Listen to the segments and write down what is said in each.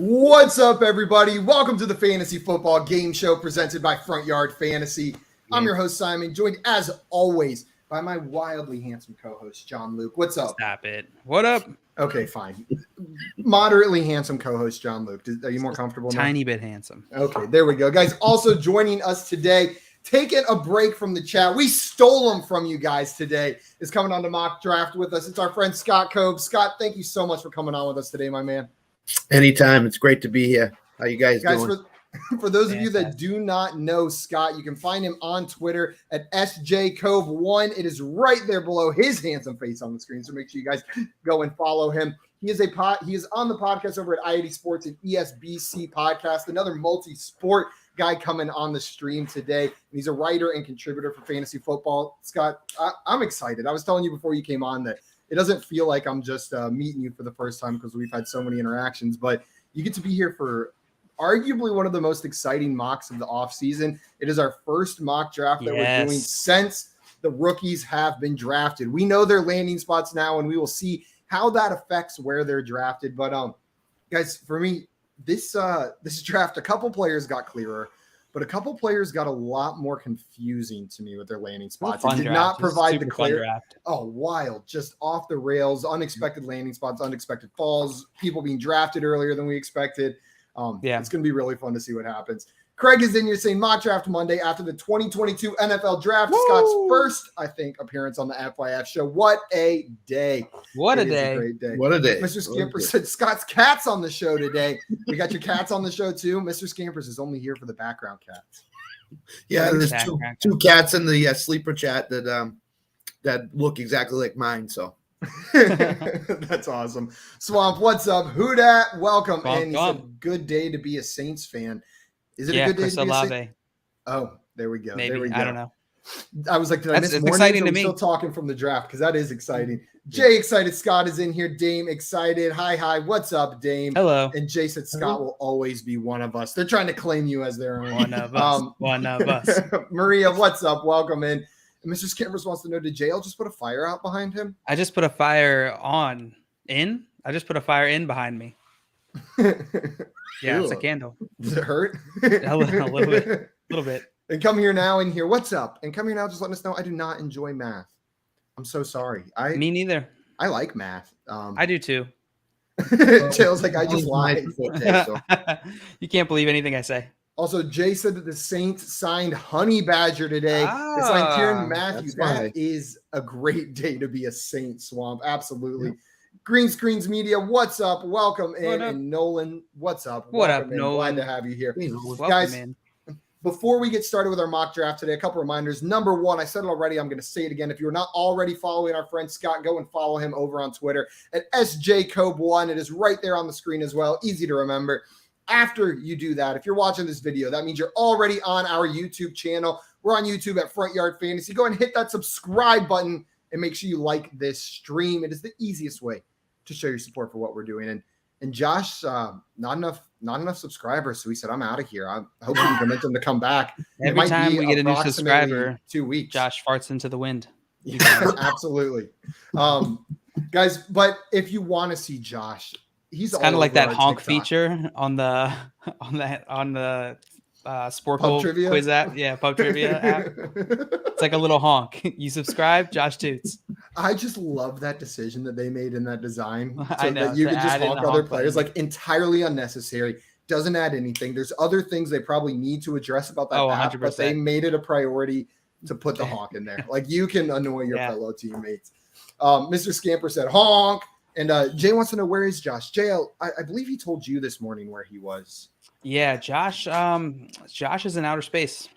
What's up, everybody? Welcome to the Fantasy Football Game Show presented by Front Yard Fantasy. I'm your host, Simon, joined as always by my wildly handsome co-host, John Luke. What's up? Stop it. What up? Okay, fine. Moderately handsome co-host, John Luke. Are you more comfortable now? Tiny bit handsome. Okay, there we go. Guys, also joining us today, taking a break from the chat. We stole them from you guys today. Is coming on the mock draft with us. It's our friend Scott Cobe. Scott, thank you so much for coming on with us today, my man. Anytime. It's great to be here. How you guys doing? For those of you that do not know Scott, you can find him on Twitter at SJCove1. It is right there below his handsome face on the screen, so make sure you guys go and follow him. He is on the podcast over at I-80 Sports and ESBC Podcast, another multi-sport guy coming on the stream today. And he's a writer and contributor for fantasy football. Scott, I'm excited. I was telling you before you came on that it doesn't feel like I'm just meeting you for the first time because we've had so many interactions, but you get to be here for arguably one of the most exciting mocks of the offseason. It is our first mock draft that we're doing since the rookies have been drafted. We know their landing spots now, and we will see how that affects where they're drafted. But guys, for me, this draft, a couple players got clearer, but a couple players got a lot more confusing to me with their landing spots. It did not provide the clear. Oh, wild. Just off the rails, unexpected landing spots, unexpected falls, people being drafted earlier than we expected. It's going to be really fun to see what happens. Craig is in here saying mock draft Monday after the 2022 NFL draft. Woo! Scott's first, I think, appearance on the FYF show. What a day. What a day. A great day. What a day. Mr. Scampers said Scott's cat's on the show today. We got your cats on the show too. Mr. Scampers is only here for the background cats. Yeah, there's two cats in the sleeper chat that look exactly like mine, so. That's awesome. Swamp, what's up? Who dat? Welcome. Swamp, and he said, good day to be a Saints fan. Is it a good day Chris to be Olave. a Saints? Oh, there we go. Maybe. There we go. I don't know. I was like, did I miss more exciting names? to me. Still talking from the draft because that is exciting. Jay excited. Scott is in here. Dame excited. Hi. What's up, Dame? Hello. And Jay said Scott will always be one of us. They're trying to claim you as their own. One of us. One of us. Maria, what's up? Welcome in. And Mr. Scampers wants to know, did JL just put a fire out behind him? I just put a fire in. I just put a fire in behind me. Yeah, it's a candle. Does it hurt? A little bit. And come here now and here. What's up? And come here now, just letting us know I do not enjoy math. I'm so sorry. Me neither. I like math. I do too. JL's like, I just lied. You can't believe anything I say. Also, Jay said that the Saints signed Honey Badger today. They signed Kieran Matthews. That is a great day to be a Saint, Swamp. Absolutely. Yep. Green Screens Media, what's up? Welcome in. And Nolan, what's up? What up, Nolan? Glad to have you here. Guys, before we get started with our mock draft today, a couple reminders. Number one, I said it already. I'm going to say it again. If you're not already following our friend Scott, go and follow him over on Twitter at SJCobe1. It is right there on the screen as well. Easy to remember. After you do that, if you're watching this video, that means you're already on our YouTube channel. We're on YouTube at Front Yard Fantasy. Go and hit that subscribe button and make sure you like this stream. It is the easiest way to show your support for what we're doing. And Josh, not enough subscribers, so he said, I'm out of here. I'm hoping you convince him to come back. Every time we get a new subscriber, 2 weeks. Josh farts into the wind. Yeah, absolutely. Guys, but if you want to see Josh, he's kind of like that honk TikTok feature on the Sporkle Trivia quiz app. Yeah, Pub Trivia app. It's like a little honk. You subscribe, Josh toots. I just love that decision that they made in that design. So I know, that you could just honk other players, button. like entirely unnecessary. Doesn't add anything. There's other things they probably need to address about that app, 100%. but they made it a priority to put the honk in there. Like you can annoy your fellow teammates. Mr. Scamper said honk. And Jay wants to know, where is Josh? JL, I believe he told you this morning where he was. Yeah, Josh is in outer space.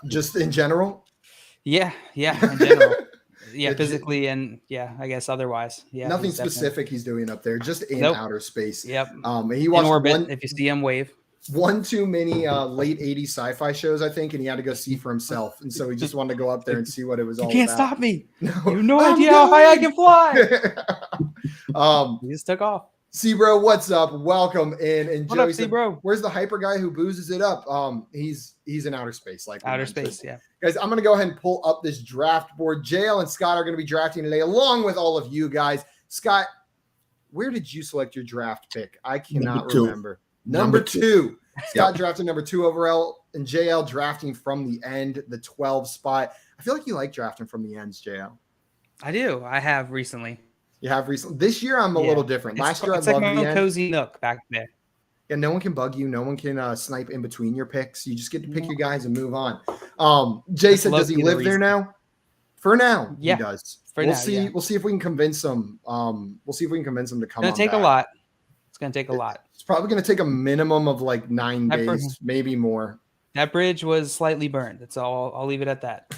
Just in general? Yeah, in general. Yeah, physically and I guess otherwise. Yeah. Nothing specific he's doing up there, just in outer space. Yep. He watched in orbit, if you see him wave. One too many late 80s sci-fi shows, I think, and he had to go see for himself. And so he just wanted to go up there and see what it was all about. You can't stop me. No. You have no idea how high I can fly. He just took off. C-Bro, what's up? Welcome in. And What Joey up, said, C-Bro? where's the hyper guy who boozes it up? He's in outer space. Like Outer space, yeah. Guys, I'm going to go ahead and pull up this draft board. JL and Scott are going to be drafting today along with all of you guys. Scott, where did you select your draft pick? I cannot Number 2. remember. Number 2. Scott Yep. drafted number 2 overall, and JL drafting from the end, the 12 spot. I feel like you like drafting from the ends, JL. I do. I have recently. You have recently. This year, I'm a little different. Last year, I it's like loved my the own end. cozy nook back there. Yeah, no one can bug you. No one can snipe in between your picks. You just get to pick your guys and move on. Jay said, does he live there now? For now, yeah, he does. We'll see. Yeah. We'll see if we can convince him. We'll see if we can convince him to come. It's gonna take a lot. It's gonna take a lot. It's probably gonna take a minimum of like 9 days, maybe more. That bridge was slightly burned. That's all. I'll leave it at that.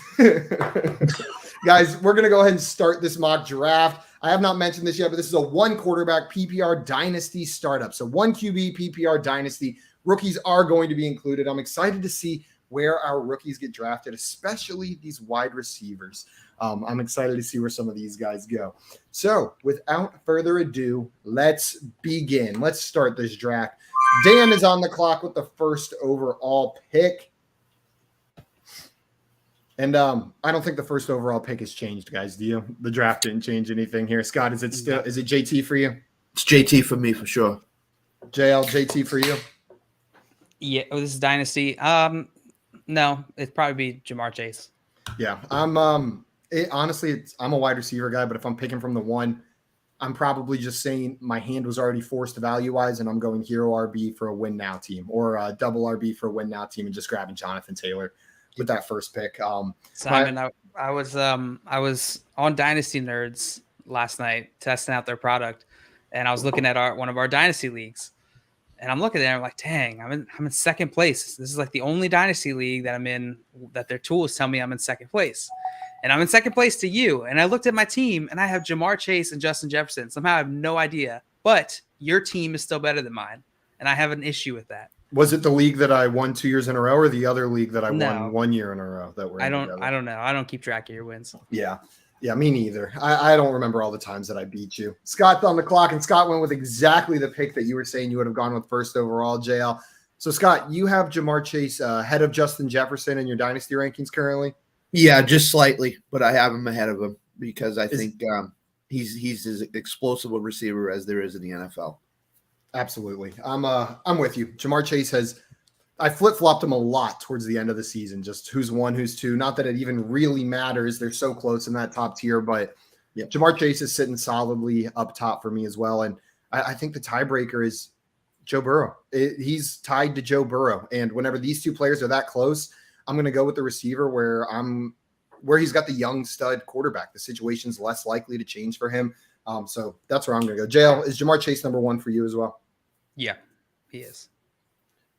Guys, we're gonna go ahead and start this mock draft. I have not mentioned this yet, but this is a 1 quarterback PPR Dynasty startup. So 1 QB PPR Dynasty. Rookies are going to be included. I'm excited to see where our rookies get drafted, especially these wide receivers. I'm excited to see where some of these guys go. So without further ado, let's begin. Let's start this draft. Dan is on the clock with the first overall pick. And I don't think the first overall pick has changed, guys. Do you? The draft didn't change anything here. Scott, is it JT for you? It's JT for me for sure. JT for you? Yeah, this is Dynasty. No, it'd probably be Jamar Chase. Yeah, I'm a wide receiver guy, but if I'm picking from the 1, I'm probably just saying my hand was already forced value-wise, and I'm going hero RB for a win now team, or a double RB for a win now team, and just grabbing Jonathan Taylor with that first pick. Simon, I was on Dynasty Nerds last night testing out their product, and I was looking at one of our Dynasty leagues. And I'm looking at it, I'm like, dang, I'm in second place. This is like the only Dynasty league that I'm in that their tools tell me I'm in second place. And I'm in second place to you. And I looked at my team, and I have Jamar Chase and Justin Jefferson. Somehow I have no idea. But your team is still better than mine. And I have an issue with that. Was it the league that I won 2 years in a row, or the other league that I won 1 year in a row? I don't know. I don't keep track of your wins. Yeah, me neither. I don't remember all the times that I beat you. Scott's on the clock, and Scott went with exactly the pick that you were saying you would have gone with first overall, JL. So, Scott, you have Jamar Chase ahead of Justin Jefferson in your dynasty rankings currently? Yeah, just slightly, but I have him ahead of him because I think he's as explosive a receiver as there is in the NFL. Absolutely. I'm with you. Jamar Chase I flip-flopped him a lot towards the end of the season, just who's 1, who's 2. Not that it even really matters. They're so close in that top tier, but yeah, Jamar Chase is sitting solidly up top for me as well. And I think the tiebreaker is Joe Burrow. He's tied to Joe Burrow. And whenever these 2 players are that close, I'm going to go with the receiver where he's got the young stud quarterback. The situation's less likely to change for him. So that's where I'm going to go. JL, is Jamar Chase number 1 for you as well? Yeah, he is.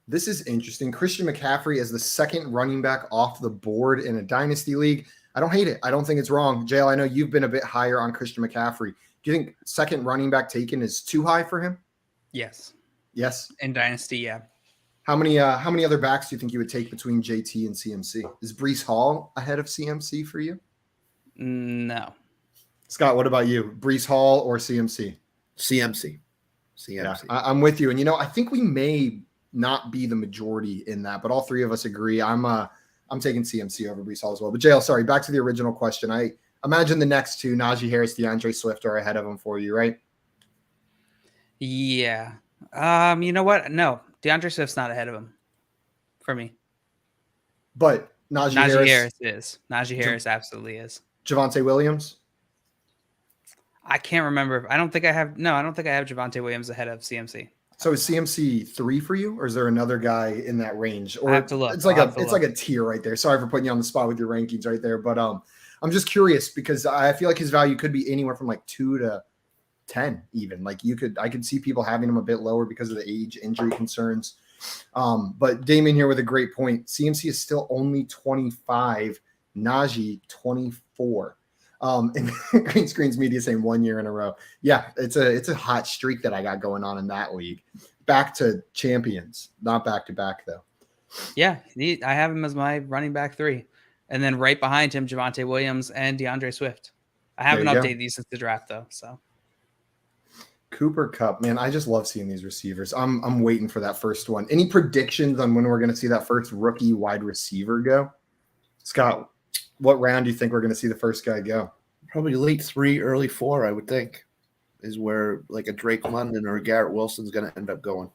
This is interesting. Christian McCaffrey as the second running back off the board in a dynasty league. I don't hate it. I don't think it's wrong. JL, I know you've been a bit higher on Christian McCaffrey. Do you think second running back taken is too high for him? Yes. In Dynasty, yeah. How many other backs do you think you would take between JT and CMC? Is Breece Hall ahead of CMC for you? No. Scott, what about you? Breece Hall or CMC? CMC. Yeah, I'm with you. And I think we may not be the majority in that, but all 3 of us agree. I'm taking CMC over Breece Hall as well. But JL, sorry, back to the original question. I imagine the next 2, Najee Harris, DeAndre Swift, are ahead of him for you, right? Yeah. You know what? No, DeAndre Swift's not ahead of him for me. But Najee Harris is. Najee Harris absolutely is. Javonte Williams? I can't remember. I don't think I have Javonte Williams ahead of CMC. So is CMC 3 for you, or is there another guy in that range? Or I have to look. It's like a tier right there. Sorry for putting you on the spot with your rankings right there, but I'm just curious because I feel like his value could be anywhere from like 2 to 10 even. Like I could see people having him a bit lower because of the age, injury concerns. But Damien here with a great point. CMC is still only 25, Najee 24. And Green Screens Media saying 1 year in a row. Yeah, it's a hot streak that I got going on in that league. Back to champions, not back to back though. Yeah, I have him as my running back 3, and then right behind him, Javonte Williams and DeAndre Swift. I haven't updated these since the draft though. So Cooper Kupp, man, I just love seeing these receivers. I'm waiting for that first one. Any predictions on when we're going to see that first rookie wide receiver go? Scott, what round do you think we're going to see the first guy go? Probably late 3, early 4, I would think. is where like a Drake London or a Garrett Wilson's going to end up going.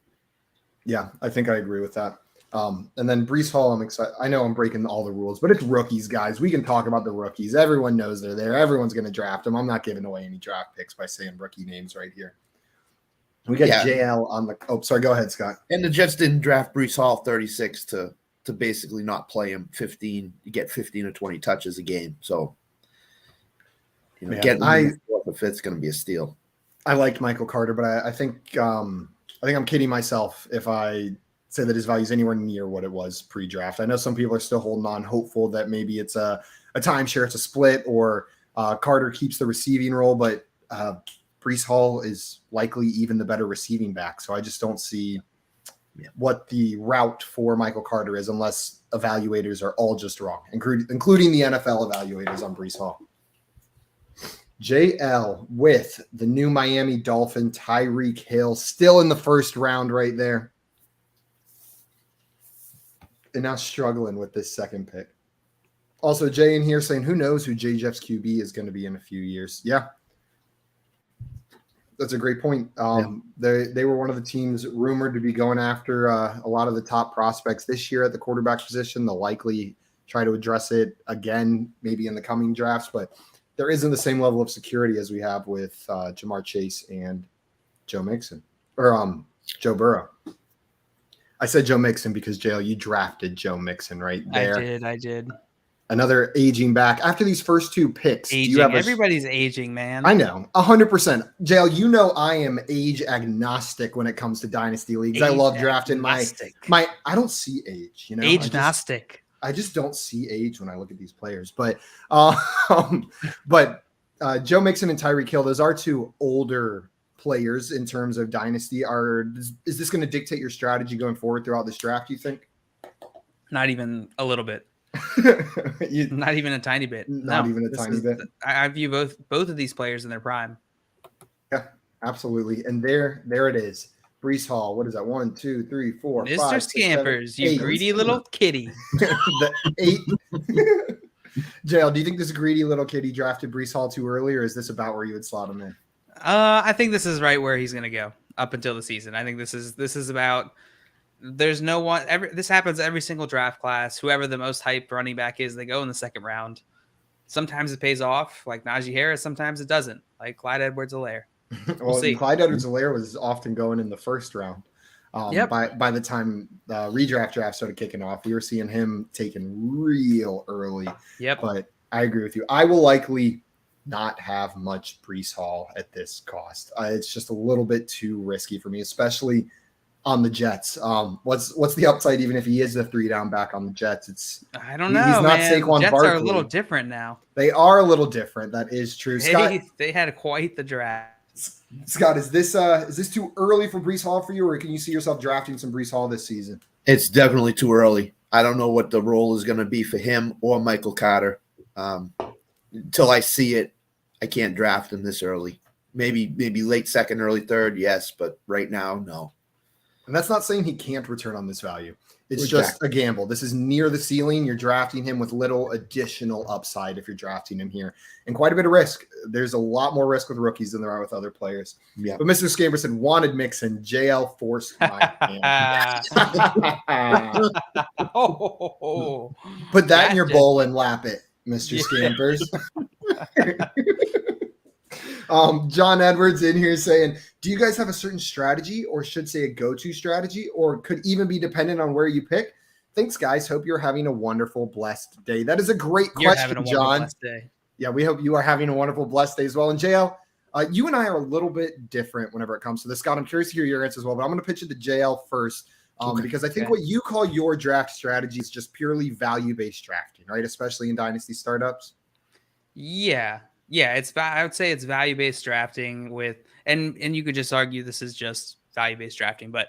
Yeah, I think I agree with that. And then Breece Hall, I'm excited. I know I'm breaking all the rules, but it's rookies, guys. We can talk about the rookies. Everyone knows they're there. Everyone's going to draft them. I'm not giving away any draft picks by saying rookie names right here. We got JL on the. Oh, sorry. Go ahead, Scott. And the Jets didn't draft Breece Hall 36 to basically not play him 15. You get 15 or 20 touches a game. So, getting him fourth or fifth is going to be a steal. I liked Michael Carter, but I think I'm kidding myself if I say that his value is anywhere near what it was pre-draft. I know some people are still holding on, hopeful that maybe it's a timeshare, it's a split, or Carter keeps the receiving role, but Breece Hall is likely even the better receiving back. So I just don't see what the route for Michael Carter is unless evaluators are all just wrong, including the NFL evaluators on Breece Hall. JL with the new Miami Dolphin, Tyreek Hill, still in the first round right there. And now struggling with this second pick. Also, Jay in here saying, who knows who Jay Jeff's QB is going to be in a few years. Yeah. That's a great point. They were one of the teams rumored to be going after a lot of the top prospects this year at the quarterback position. They'll likely try to address it again, maybe in the coming drafts, but there isn't the same level of security as we have with Jamar Chase and Joe Mixon or Joe Burrow. I said Joe Mixon because JL, you drafted Joe Mixon right there. I did. Another aging back after these first two picks. Everybody's aging, man. I know 100%. JL, I am age agnostic when it comes to dynasty leagues. I love drafting my. I don't see age. Age agnostic. I just don't see age when I look at these players. But Joe Mixon and Tyreek Hill, those are two older players in terms of dynasty. Is this going to dictate your strategy going forward throughout this draft, you think? Not even a little bit. Not even a tiny bit. Not even a tiny bit. I view both of these players in their prime. Yeah, absolutely. And there it is. Breece Hall. What is that? 1, 2, 3, 4, Mr. 5, Scampers, 6, 7, you 8. greedy little kitty. The 8. JL, do you think this greedy little kitty drafted Breece Hall too early, or is this about where you would slot him in? I think this is right where he's going to go up until the season. I think this is about. There's no one. This happens every single draft class. Whoever the most hyped running back is, they go in the second round. Sometimes it pays off, like Najee Harris. Sometimes it doesn't, like Clyde Edwards-Helaire. We'll see. Clyde Edwards-Helaire was often going in the first round. By the time the redraft draft started kicking off, we were seeing him taken real early. Yep. But I agree with you. I will likely not have much Breece Hall at this cost. It's just a little bit too risky for me, especially on the Jets. What's the upside even if he is the 3-down back on the Jets? I don't know. He's not Saquon Jets Barkley. are a little different now. They are a little different. That is true. They had quite the draft. Scott, is this too early for Breece Hall for you, or can you see yourself drafting some Breece Hall this season? It's definitely too early. I don't know what the role is going to be for him or Michael Carter. Until I see it, I can't draft him this early. Maybe late second, early third, yes, but right now, no. And that's not saying he can't return on this value. It's just a gamble. This is near the ceiling. You're drafting him with little additional upside if you're drafting him here, and quite a bit of risk. There's a lot more risk with rookies than there are with other players. Yeah. But Mr. Scamperson wanted Mixon. JL forced my hand. Put that in your bowl and lap it, Mr. Scampers. John Edwards in here saying, do you guys have a certain strategy, or should say a go-to strategy, or could even be dependent on where you pick? Thanks, guys. Hope you're having a wonderful, blessed day. That is a great question, John. Yeah, we hope you are having a wonderful, blessed day as well. And JL, you and I are a little bit different whenever it comes to this. Scott, I'm curious to hear your answer as well, but I'm going to pitch it to JL first because I think what you call your draft strategy is just purely value-based drafting, right? Especially in dynasty startups. Yeah. Yeah, I would say it's value-based drafting with, and you could just argue this is just value-based drafting, but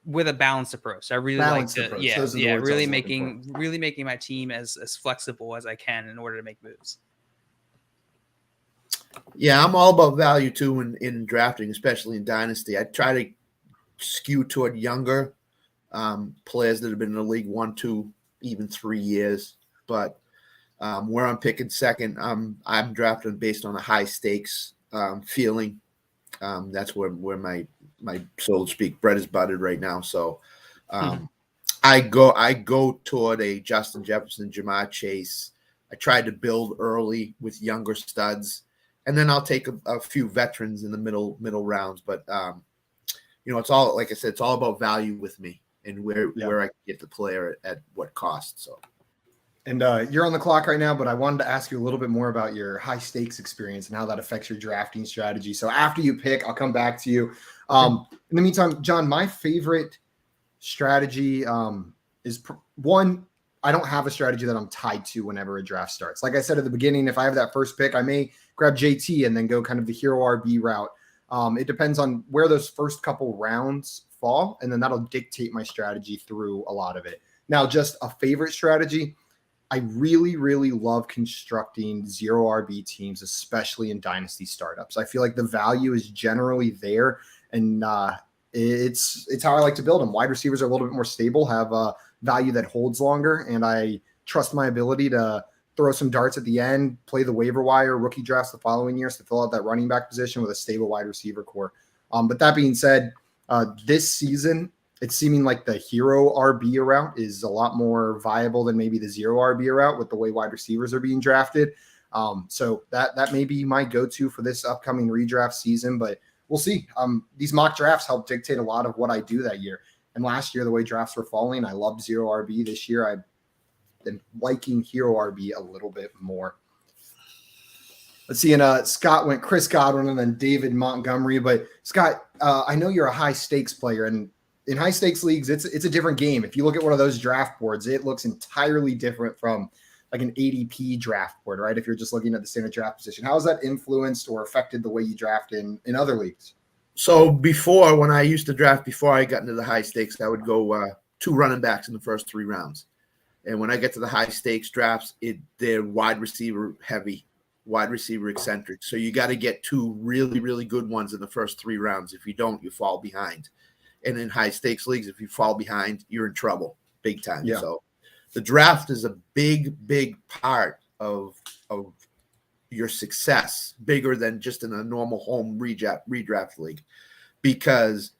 with a balanced approach. I really like to, really making my team as flexible as I can in order to make moves. Yeah, I'm all about value too in drafting, especially in dynasty. I try to skew toward younger players that have been in the league 1, 2, even 3 years, but. Where I'm picking second, I'm drafting based on a high stakes feeling. That's where my so to speak bread is buttered right now. So I go toward a Justin Jefferson, Jamar Chase. I tried to build early with younger studs, and then I'll take a few veterans in the middle rounds. But it's all, like I said, it's all about value with me and where I can get the player at what cost. So. And you're on the clock right now, but I wanted to ask you a little bit more about your high stakes experience and how that affects your drafting strategy. So after you pick, I'll come back to you. In the meantime, John, my favorite strategy is one, I don't have a strategy that I'm tied to whenever a draft starts. Like I said at the beginning, if I have that first pick, I may grab JT and then go kind of the hero RB route. It depends on where those first couple rounds fall, and then that'll dictate my strategy through a lot of it. Now, just a favorite strategy, I really, really love constructing zero RB teams, especially in dynasty startups. I feel like the value is generally there, and it's how I like to build them. Wide receivers are a little bit more stable, have a value that holds longer, and I trust my ability to throw some darts at the end, play the waiver wire, rookie drafts the following years to fill out that running back position with a stable wide receiver core. But that being said, this season, it's seeming like the hero RB route is a lot more viable than maybe the zero RB route with the way wide receivers are being drafted. So that may be my go-to for this upcoming redraft season, but we'll see. These mock drafts help dictate a lot of what I do that year. And last year, the way drafts were falling, I loved zero RB. This year, I've been liking hero RB a little bit more. Let's see. And Scott went Chris Godwin and then David Montgomery. But Scott, I know you're a high stakes player, and in high stakes leagues, it's a different game. If you look at one of those draft boards, it looks entirely different from like an ADP draft board, right? If you're just looking at the standard draft position, how has that influenced or affected the way you draft in other leagues? So before, when I used to draft, before I got into the high stakes, I would go 2 running backs in the first 3 rounds. And when I get to the high stakes drafts, they're wide receiver heavy, wide receiver eccentric. So you got to get 2 really, really good ones in the first 3 rounds. If you don't, you fall behind. And in high stakes leagues, if you fall behind, you're in trouble big time. Yeah. So the draft is a big, big part of your success, bigger than just in a normal home redraft league, because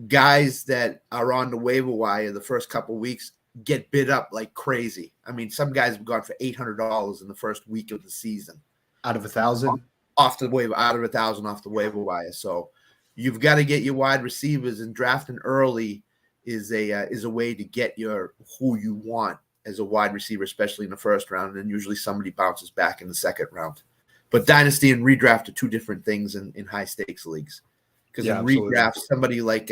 guys that are on the waiver wire the first couple of weeks get bid up like crazy. I mean, some guys have gone for $800 in the first week of the season. Out of 1,000? Off the waiver, out of 1,000 off the waiver wire. So you've got to get your wide receivers, and drafting early is a way to get who you want as a wide receiver, especially in the first round. And usually somebody bounces back in the second round. But dynasty and redraft are 2 different things in high stakes leagues. Because in redraft, somebody like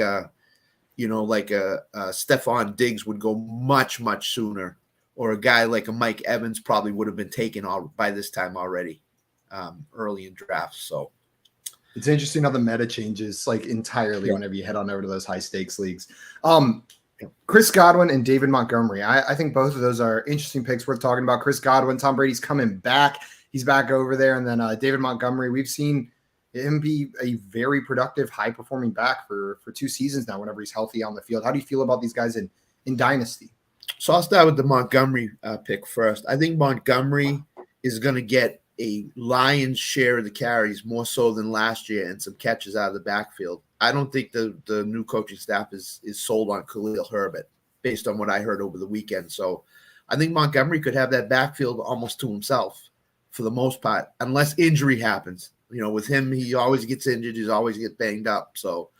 Stephon Diggs would go much, much sooner, or a guy like a Mike Evans probably would have been taken by this time already, early in drafts. So it's interesting how the meta changes like entirely whenever you head on over to those high stakes leagues. Chris Godwin and David Montgomery. I think both of those are interesting picks worth talking about. Chris Godwin, Tom Brady's coming back. He's back over there. And then David Montgomery, we've seen him be a very productive, high-performing back for 2 seasons now whenever he's healthy on the field. How do you feel about these guys in Dynasty? So I'll start with the Montgomery pick first. I think Montgomery is going to get a lion's share of the carries, more so than last year, and some catches out of the backfield. I don't think the new coaching staff is sold on Khalil Herbert based on what I heard over the weekend. So I think Montgomery could have that backfield almost to himself for the most part, unless injury happens. With him, he always gets injured. He's always get banged up. So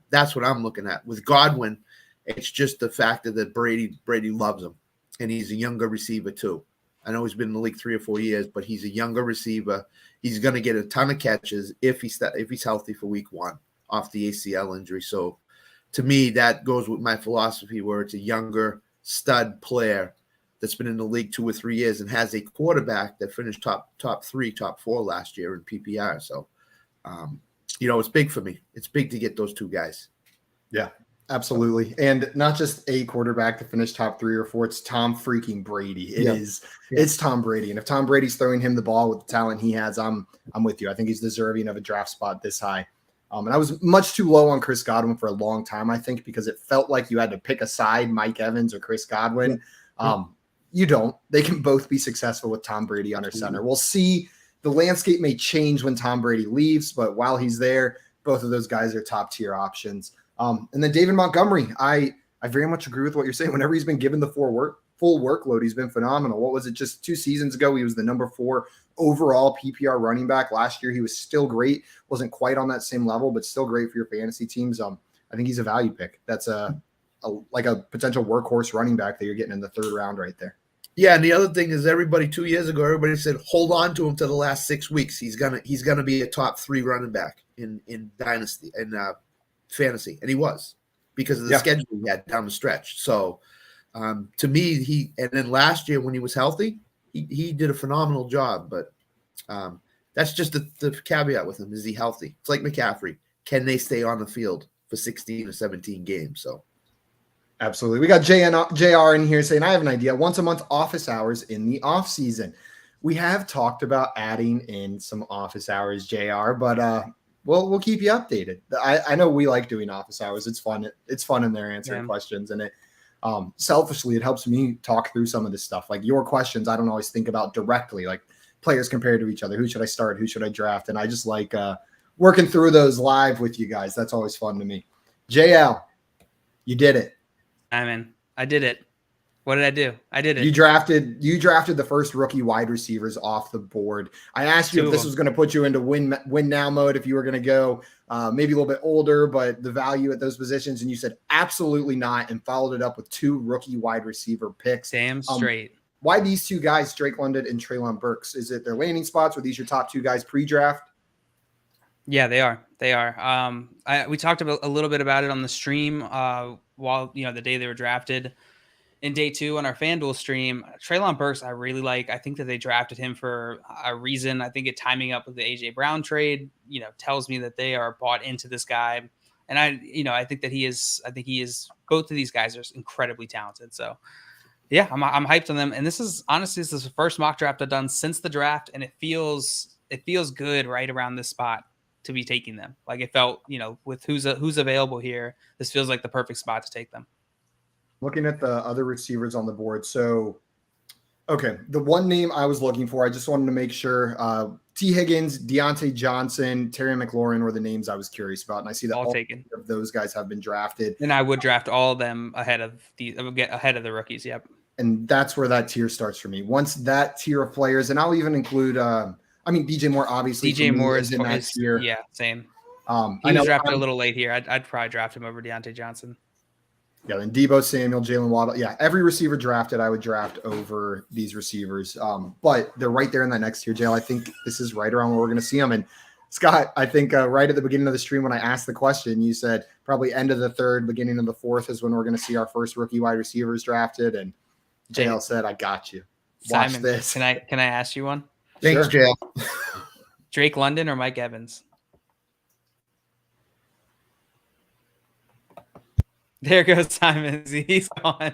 that's what I'm looking at. With Godwin, it's just the fact that Brady loves him, and he's a younger receiver too. I know he's been in the league 3 or 4 years, but he's a younger receiver. He's going to get a ton of catches if he's healthy for week 1 off the ACL injury. So to me, that goes with my philosophy, where it's a younger stud player that's been in the league 2 or 3 years and has a quarterback that finished top 3, top 4 last year in PPR. So, it's big for me. It's big to get those 2 guys. Yeah, absolutely. And not just a quarterback to finish top 3 or 4. It's Tom freaking Brady. It's Tom Brady. And if Tom Brady's throwing him the ball with the talent he has, I'm with you. I think he's deserving of a draft spot this high. And I was much too low on Chris Godwin for a long time, I think, because it felt like you had to pick a side, Mike Evans or Chris Godwin. You don't. They can both be successful with Tom Brady under center. We'll see. The landscape may change when Tom Brady leaves, but while he's there, both of those guys are top tier options. And then David Montgomery, I very much agree with what you're saying. Whenever he's been given the full workload, he's been phenomenal. What was it, just 2 seasons ago? He was the number 4 overall PPR running back. Last year, he was still great. Wasn't quite on that same level, but still great for your fantasy teams. I think he's a value pick. That's like a potential workhorse running back that you're getting in the 3rd round right there. Yeah, and the other thing is, 2 years ago, everybody said hold on to him to the last 6 weeks. He's gonna be a top 3 running back in Dynasty and fantasy, and he was, because of the schedule he had down the stretch. So to me, and then last year when he was healthy, he did a phenomenal job. But that's just the caveat with him: is he healthy? It's like McCaffrey. Can they stay on the field for 16 or 17 games? So. Absolutely. We got JR in here saying, I have an idea. Once a month office hours in the off season. We have talked about adding in some office hours, JR, but we'll keep you updated. I know we like doing office hours. It's fun. It's fun in there answering questions, and it selfishly it helps me talk through some of this stuff. Like your questions, I don't always think about directly, like players compared to each other. Who should I start? Who should I draft? And I just like working through those live with you guys. That's always fun to me. JL, you did it. I did it. What did I do? I did it. You drafted the first rookie wide receivers off the board. I asked you if this was going to put you into win now mode, if you were going to go maybe a little bit older, but the value at those positions, and you said absolutely not, and followed it up with 2 rookie wide receiver picks. Damn straight. Why these 2 guys, Drake London and Treylon Burks? Is it their landing spots? Were these your top 2 guys pre-draft? Yeah, they are. They are. We talked about a little bit about it on the stream while the day they were drafted in day 2 on our FanDuel stream. Treylon Burks, I really like. I think that they drafted him for a reason. I think it timing up with the AJ Brown trade, tells me that they are bought into this guy. And I think that he is. I think he is. Both of these guys are incredibly talented. So yeah, I'm hyped on them. And this is the first mock draft I've done since the draft, and it feels good right around this spot to be taking them. Like it felt, with who's available here, this feels like the perfect spot to take them. Looking at the other receivers on the board. So, okay, the one name I was looking for, I just wanted to make sure, T. Higgins, Deontay Johnson, Terry McLaurin were the names I was curious about. And I see that all taken. Of those guys have been drafted. And I would draft all of them ahead of the rookies. Yep. And that's where that tier starts for me. Once that tier of players, and I'll even include, DJ Moore, obviously. DJ Moore is in that tier. Yeah, same. He was drafted a little late here. I'd probably draft him over Deontay Johnson. Yeah, then Deebo Samuel, Jalen Waddle. Yeah, every receiver drafted, I would draft over these receivers. But they're right there in that next tier, Jalen. I think this is right around where we're going to see them. And Scott, I think right at the beginning of the stream when I asked the question, you said probably end of the 3rd, beginning of the 4th is when we're going to see our first rookie wide receivers drafted. And JL said, I got you. Watch Simon, this. Can I ask you one? Thanks, JL. Drake London or Mike Evans? There goes Simon. He's gone.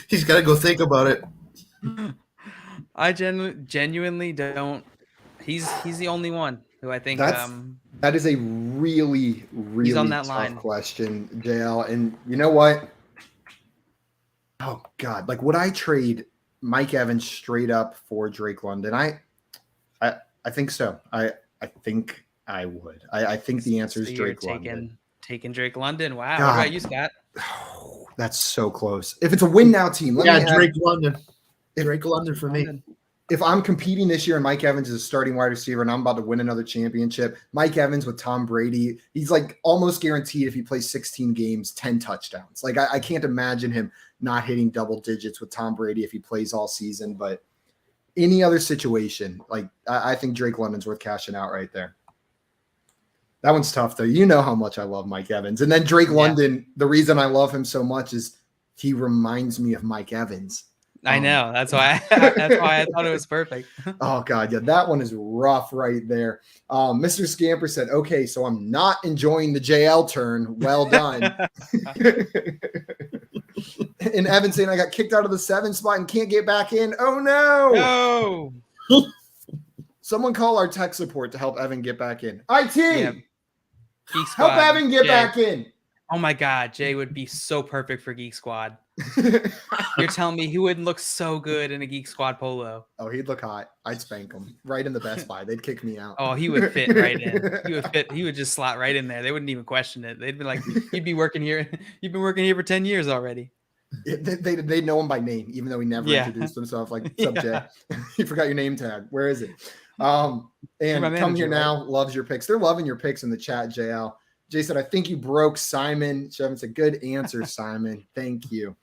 He's got to go think about it. I genuinely don't. He's the only one who I think. That is a really, really he's on that tough line. Question, JL. And you know what? Oh God! Like, would I trade Mike Evans straight up for Drake London? I think so. I think I would. I think the answer is Drake London. Taking Drake London. Wow. God. What about you, Scott? Oh, that's so close. If it's a win now team, Drake London. Drake London for me. If I'm competing this year and Mike Evans is a starting wide receiver and I'm about to win another championship, Mike Evans with Tom Brady, he's like almost guaranteed if he plays 16 games, 10 touchdowns. Like I can't imagine him not hitting double digits with Tom Brady if he plays all season. But any other situation, like I think Drake London's worth cashing out right there. That one's tough, though. You know how much I love Mike Evans. And then Drake London, the reason I love him so much is he reminds me of Mike Evans. I know. That's why I thought it was perfect. Oh, God. Yeah, that one is rough right there. Mr. Scamper said, okay, so I'm not enjoying the JL turn. Well done. And Evan saying I got kicked out of the 7 spot and can't get back in. Oh, no. No. Someone call our tech support to help Evan get back in. IT. Yeah. Help Evan get back in. Oh my God, Jay would be so perfect for Geek Squad. You're telling me he wouldn't look so good in a Geek Squad polo? Oh, he'd look hot. I'd spank him right in the Best Buy. They'd kick me out. Oh, he would fit right in. He would fit. He would just slot right in there. They wouldn't even question it. They'd be like, "You'd be working here. You've been working here for 10 years already." They know him by name, even though he never introduced himself. Like, "What's up, Jay? You forgot your name tag. Where is it?" And come here now. Loves your picks. They're loving your picks in the chat, JL. Jay said, "I think you broke Simon." It's a good answer, Simon. Thank you.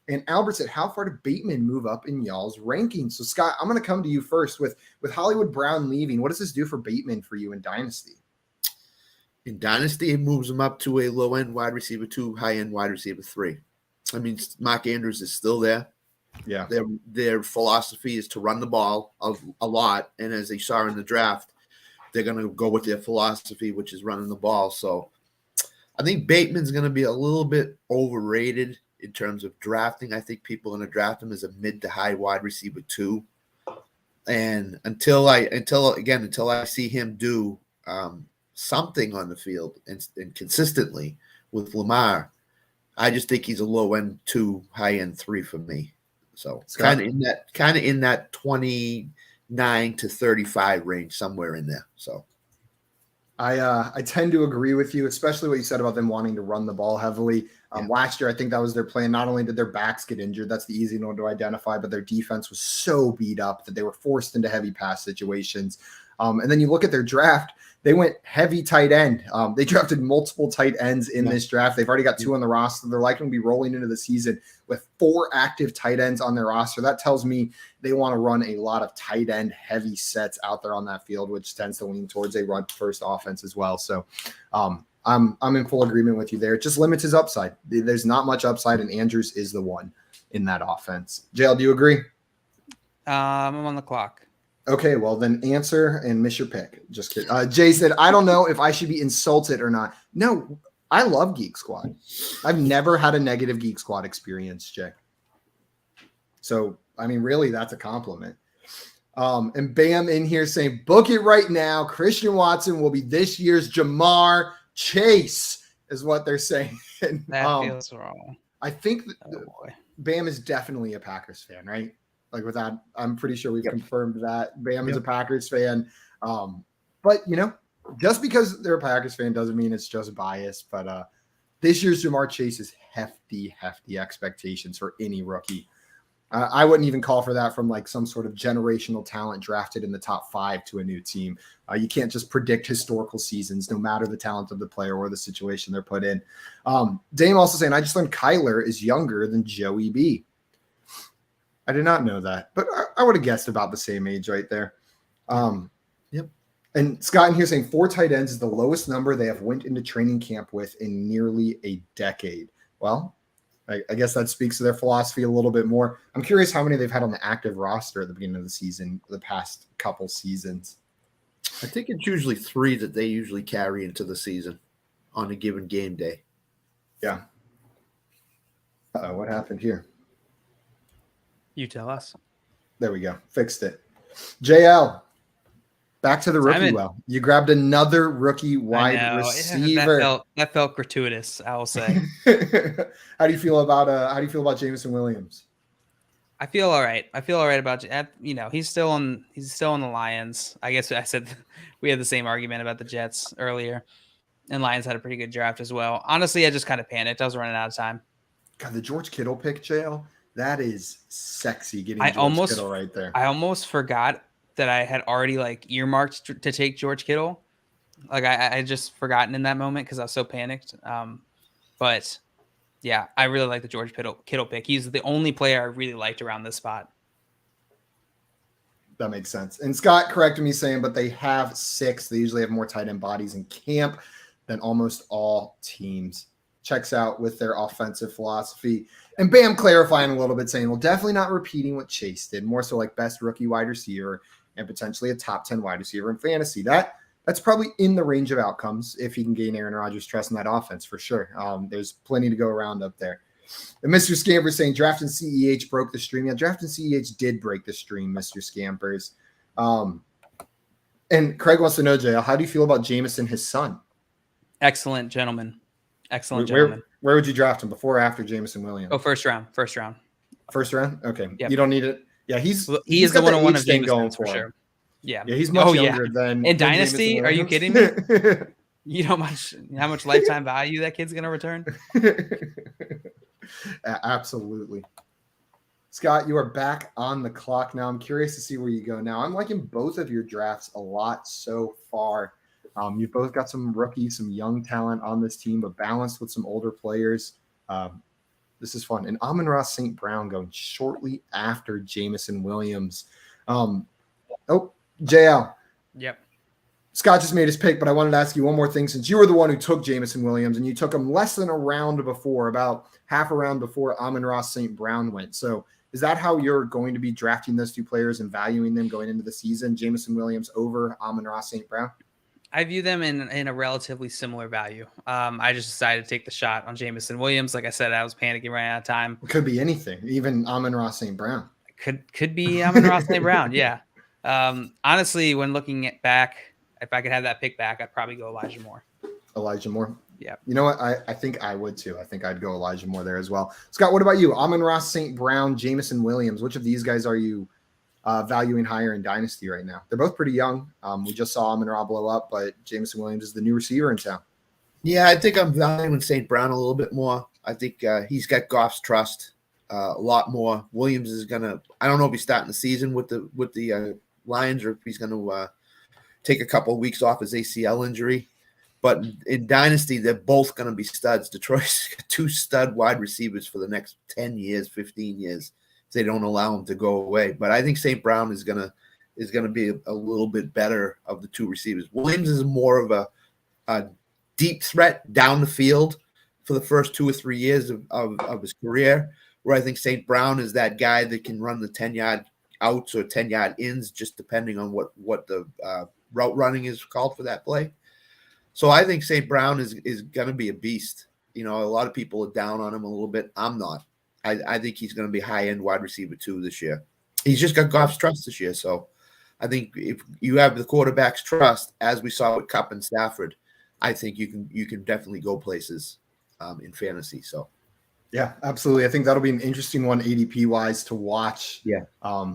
And Albert said, "How far did Bateman move up in y'all's rankings?" So, Scott, I'm going to come to you first with Hollywood Brown leaving. What does this do for Bateman for you in Dynasty? In Dynasty, it moves him up to a low-end wide receiver 2, high-end wide receiver 3. I mean, Mark Andrews is still there. Yeah. Their philosophy is to run the ball a lot. And as they saw in the draft, they're going to go with their philosophy, which is running the ball. So I think Bateman's going to be a little bit overrated in terms of drafting. I think people are going to draft him as a mid to high wide receiver 2. And until I see him do something on the field and consistently with Lamar, I just think he's a low end 2, high end 3 for me. So kind of in that 29 to 35 range, somewhere in there. So I tend to agree with you, especially what you said about them wanting to run the ball heavily. Last year, I think that was their plan. Not only did their backs get injured, that's the easy one to identify, but their defense was so beat up that they were forced into heavy pass situations. And then you look at their draft, they went heavy tight end. They drafted multiple tight ends in this draft. They've already got 2 on the roster. They're likely to be rolling into the season with 4 active tight ends on their roster. That tells me they want to run a lot of tight end heavy sets out there on that field, which tends to lean towards a run first offense as well. So I'm in full agreement with you there. It just limits his upside. There's not much upside, and Andrews is the one in that offense. JL, do you agree? I'm on the clock. Okay, well then answer and miss your pick. Just kidding. Jay said, "I don't know if I should be insulted or not." No, I love Geek Squad. I've never had a negative Geek Squad experience, Jay. So, I mean, really, that's a compliment. And Bam in here saying, "Book it right now. Christian Watson will be this year's Jamar Chase," is what they're saying. That feels wrong. I think Bam is definitely a Packers fan, right? Like with that, I'm pretty sure we've confirmed that Bam is a Packers fan. But just because they're a Packers fan doesn't mean it's just bias. But this year's Jamar Chase is hefty expectations for any rookie. I wouldn't even call for that from like some sort of generational talent drafted in the top 5 to a new team. You can't just predict historical seasons, no matter the talent of the player or the situation they're put in. Dame also saying, "I just learned Kyler is younger than Joey B." I did not know that, but I would have guessed about the same age right there. Yep. And Scott in here saying 4 tight ends is the lowest number they have went into training camp with in nearly a decade. Well, I guess that speaks to their philosophy a little bit more. I'm curious how many they've had on the active roster at the beginning of the season, the past couple seasons. I think it's usually 3 that they usually carry into the season on a given game day. Yeah. What happened here? You tell us. There we go. Fixed it. JL, back to the rookie. Simon. Well, you grabbed another rookie wide receiver. That felt gratuitous, I will say. How do you feel about Jameson Williams? I feel all right. About he's still on the Lions. I guess I said we had the same argument about the Jets earlier, and Lions had a pretty good draft as well. Honestly, I just kind of panicked. I was running out of time. God, the George Kittle pick, JL. That is sexy. Kittle right there. I almost forgot that I had already earmarked to take George Kittle. Like I just forgotten in that moment because I was so panicked. But yeah, I really like the George Kittle pick. He's the only player I really liked around this spot. That makes sense. And Scott corrected me saying, but they have 6. They usually have more tight end bodies in camp than almost all teams. Checks out with their offensive philosophy. And Bam clarifying a little bit, saying, well, definitely not repeating what Chase did. More so like best rookie wide receiver and potentially a top 10 wide receiver in fantasy. That's probably in the range of outcomes if he can gain Aaron Rodgers' trust in that offense for sure. There's plenty to go around up there. And Mr. Scamper saying drafting CEH broke the stream. Yeah, drafting CEH did break the stream, Mr. Scampers. And Craig wants to know, JL, how do you feel about Jameson, his son? Excellent, gentlemen. Excellent gentleman. Where would you draft him, before or after Jameson Williams? Oh, first round. First round. Okay. Yep. You don't need it. Yeah, he's is got the one-on-one age of thing Jameson going for for him. sure. Yeah. Yeah, he's much younger than in than Dynasty. Jameson Are you Williams. kidding me? You know how much lifetime value that kid's gonna return? Absolutely. Scott, you are back on the clock now. I'm curious to see where you go now. I'm liking both of your drafts a lot so far. You've both got some rookies, some young talent on this team, but balanced with some older players. This is fun. And Amon-Ra St. Brown going shortly after Jameson Williams. JL. Yep. Scott just made his pick, but I wanted to ask you one more thing, since you were the one who took Jameson Williams, and you took him less than a round before, about half a round before Amon-Ra St. Brown went. So is that how you're going to be drafting those two players and valuing them going into the season, Jameson Williams over Amon-Ra St. Brown? I view them in a relatively similar value. I just decided to take the shot on Jameson Williams. Like I said, I was panicking right out of time. It could be anything, even Amon-Ra St. Brown. Could be Amon-Ra St. Brown, yeah. Honestly, when looking back, if I could have that pick back, I'd probably go Elijah Moore. Elijah Moore? Yeah. You know what? I think I would too. I think I'd go Elijah Moore there as well. Scott, what about you? Amon-Ra St. Brown, Jameson Williams. Which of these guys are you valuing higher in Dynasty right now? They're both pretty young. We just saw Amon-Ra blow up, but Jameson Williams is the new receiver in town. Yeah, I think I'm valuing St. Brown a little bit more. I think he's got Goff's trust a lot more. Williams is gonna. I don't know if he's starting the season with the Lions, or if he's going to take a couple of weeks off his ACL injury. But in Dynasty, they're both going to be studs. Detroit's got two stud wide receivers for the next 10 years, 15 years. If they don't allow him to go away. But I think St. Brown is going to be a little bit better of the two receivers. Williams is more of a deep threat down the field for the first 2 or 3 years of his career, where I think St. Brown is that guy that can run the 10-yard outs or 10-yard ins, just depending on what the route running is called for that play. So I think St. Brown is going to be a beast. You know, a lot of people are down on him a little bit. I'm not. I think he's going to be high-end wide receiver too this year. He's just got Goff's trust this year. So I think if you have the quarterback's trust, as we saw with Kupp and Stafford, I think you can definitely go places in fantasy. So. Yeah, absolutely. I think that'll be an interesting one ADP wise to watch. Yeah.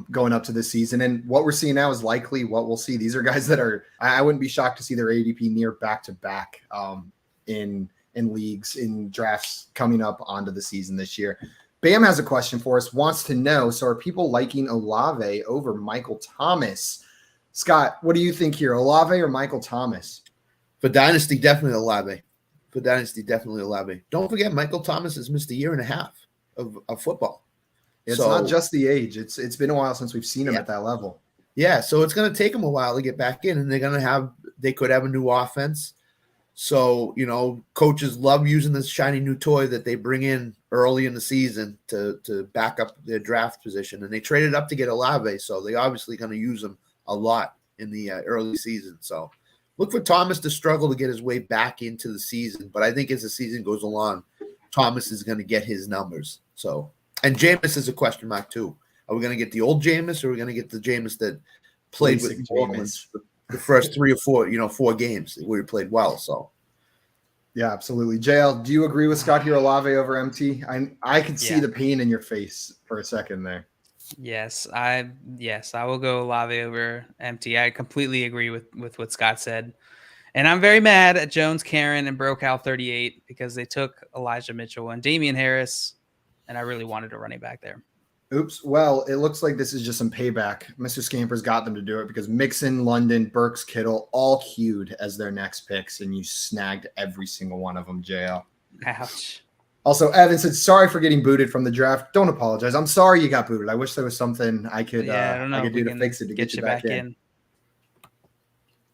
Going up to this season. And what we're seeing now is likely what we'll see. These are guys that I wouldn't be shocked to see their ADP near back to back in leagues, in drafts coming up onto the season this year. Bam has a question for us, wants to know, so are people liking Olave over Michael Thomas? Scott, what do you think here? Olave or Michael Thomas? For Dynasty, definitely Olave. Don't forget, Michael Thomas has missed a year and a half of football. It's not just the age. It's been a while since we've seen him at that level. Yeah, so it's going to take them a while to get back in, and they could have a new offense. So, you know, coaches love using this shiny new toy that they bring in early in the season to back up their draft position, and they traded up to get Olave, so they obviously going to use him a lot in the early season. So look for Thomas to struggle to get his way back into the season, but I think as the season goes along, Thomas is going to get his numbers. So, and Jameis is a question mark too. Are we going to get the old Jameis, or are we going to get the Jameis that played with New Orleans the first 3 or 4 games where he played well? So, yeah, absolutely. JL, do you agree with Scott here, Olave over MT? I could see the pain in your face for a second there. Yes, I will go Olave over MT. I completely agree with what Scott said. And I'm very mad at Jones, Karen, and Brocal 38 because they took Elijah Mitchell and Damian Harris, and I really wanted a running back there. Oops. Well, it looks like this is just some payback. Mr. Scamper's got them to do it because Mixon, London, Burks, Kittle, all queued as their next picks, and you snagged every single one of them, JL. Ouch. Also, Evan said, sorry for getting booted from the draft. Don't apologize. I'm sorry you got booted. I wish there was something I could do to fix it to get you back in.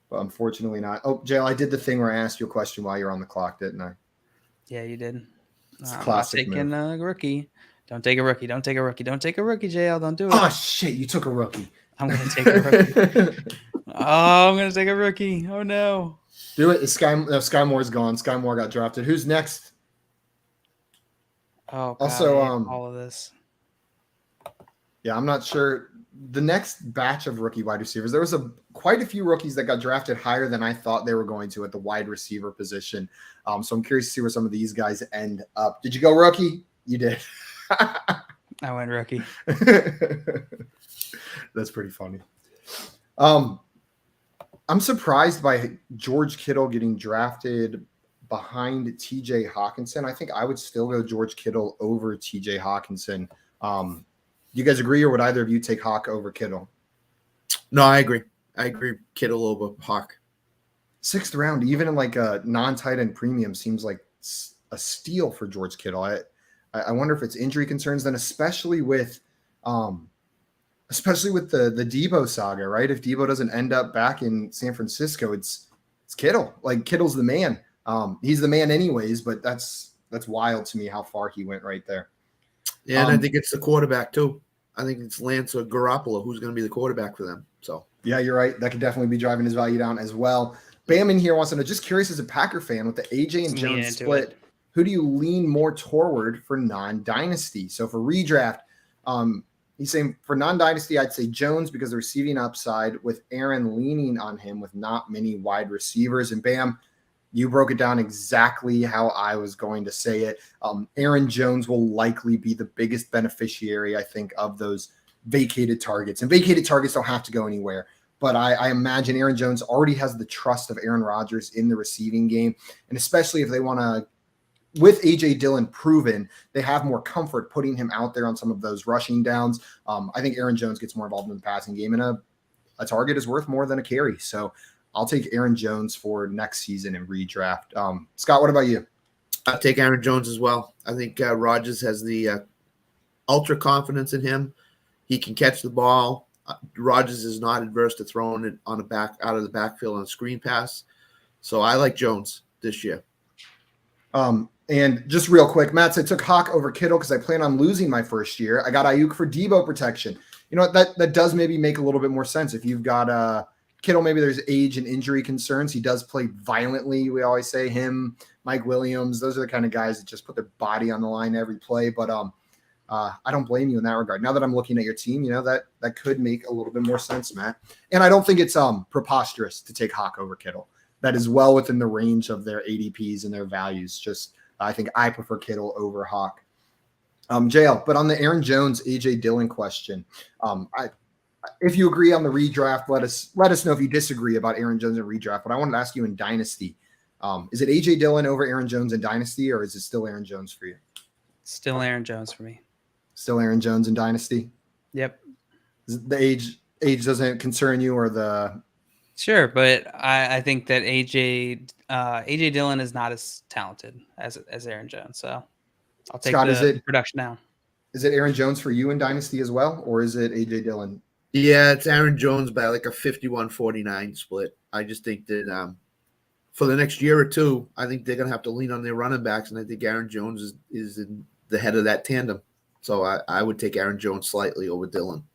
But unfortunately not. Oh, JL, I did the thing where I asked you a question while you're on the clock, didn't I? Yeah, you did. It's a classic move. Taking a rookie. Don't take a rookie. Don't take a rookie. Don't take a rookie, JL. Don't do it. Oh, shit. You took a rookie. I'm going to take a rookie. I'm going to take a rookie. Oh, no. Do it. Sky Moore's gone. Sky Moore got drafted. Who's next? Oh, God, also, all of this. Yeah, I'm not sure. The next batch of rookie wide receivers, there was quite a few rookies that got drafted higher than I thought they were going to at the wide receiver position. So I'm curious to see where some of these guys end up. Did you go rookie? You did. I went rookie. That's pretty funny. I'm surprised by George Kittle getting drafted behind TJ Hawkinson. I think I would still go George Kittle over TJ Hawkinson. Do you guys agree, or would either of you take Hawk over Kittle? No, I agree. I agree. Kittle over Hawk. 6th round, even in like a non-tight end premium, seems like a steal for George Kittle. I wonder if it's injury concerns, then especially with the Debo saga, right? If Debo doesn't end up back in San Francisco, it's Kittle. Like Kittle's the man. He's the man anyways, but that's wild to me how far he went right there. Yeah, and I think it's the quarterback too. I think it's Lance or Garoppolo who's going to be the quarterback for them. So yeah, you're right. That could definitely be driving his value down as well. Bam in here wants to know, just curious as a Packer fan with the AJ and Jones split, who do you lean more toward for non-dynasty? So for redraft, he's saying for non-dynasty, I'd say Jones because the receiving upside, with Aaron leaning on him with not many wide receivers. And Bam, you broke it down exactly how I was going to say it. Aaron Jones will likely be the biggest beneficiary, I think, of those vacated targets. And vacated targets don't have to go anywhere. But I imagine Aaron Jones already has the trust of Aaron Rodgers in the receiving game. And especially if they want to, with A.J. Dillon proven, they have more comfort putting him out there on some of those rushing downs. I think Aaron Jones gets more involved in the passing game, and a target is worth more than a carry. So I'll take Aaron Jones for next season in redraft. Scott, what about you? I'll take Aaron Jones as well. I think Rodgers has the ultra confidence in him. He can catch the ball. Rodgers is not adverse to throwing it out of the backfield on a screen pass. So I like Jones this year. And just real quick, Matt said took Hawk over Kittle because I plan on losing my first year. I got Ayuk for Debo protection. You know what? That does maybe make a little bit more sense. If you've got Kittle, maybe there's age and injury concerns. He does play violently. We always say him, Mike Williams. Those are the kind of guys that just put their body on the line every play. But I don't blame you in that regard. Now that I'm looking at your team, you know, that could make a little bit more sense, Matt. And I don't think it's preposterous to take Hawk over Kittle. That is well within the range of their ADPs and their values. Just I think I prefer Kittle over Hawk. JL, but on the Aaron Jones, AJ Dillon question, if you agree on the redraft, let us know if you disagree about Aaron Jones and redraft. But I wanted to ask you in Dynasty, is it AJ Dillon over Aaron Jones in Dynasty, or is it still Aaron Jones for you? Still Aaron Jones for me. Still Aaron Jones in Dynasty? Yep. The age doesn't concern you, or the Sure, but I think that AJ Dillon is not as talented as Aaron Jones. So I'll take Scott, the production now. Is it Aaron Jones for you in Dynasty as well, or is it AJ Dillon? Yeah, it's Aaron Jones by like a 51-49 split. I just think that for the next year or two, I think they're going to have to lean on their running backs, and I think Aaron Jones is in the head of that tandem. So I would take Aaron Jones slightly over Dillon.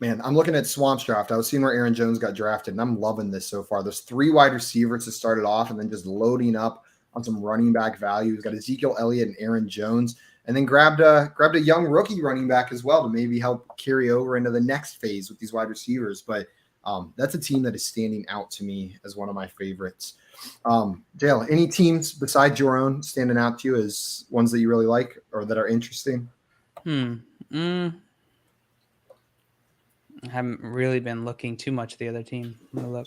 Man, I'm looking at Swamp's draft. I was seeing where Aaron Jones got drafted, and I'm loving this so far. There's 3 wide receivers to start it off, and then just loading up on some running back value. He's got Ezekiel Elliott and Aaron Jones, and then grabbed a young rookie running back as well to maybe help carry over into the next phase with these wide receivers. But that's a team that is standing out to me as one of my favorites. Dale, any teams besides your own standing out to you as ones that you really like or that are interesting? I haven't really been looking too much at the other team. Look.